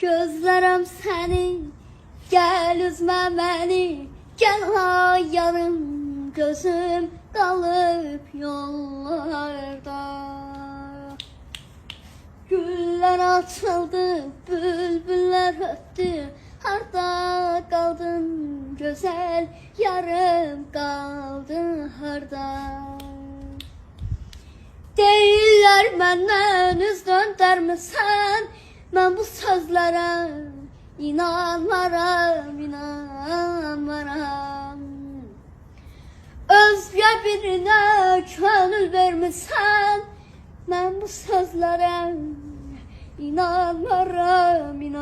Gözlerim seni, gel üzme beni, gel hayalım, gözüm kalıp yollarda. Güller açıldı, bülbüller öttü, harda kaldın güzel, yarım kaldı harda. Deyirlər məndən üz döndərmisən, mən bu sözlərə inanmaram, inanmaram. Özgə birinə könül vermisən, mən bu sözlərə inanmaram, inanmaram.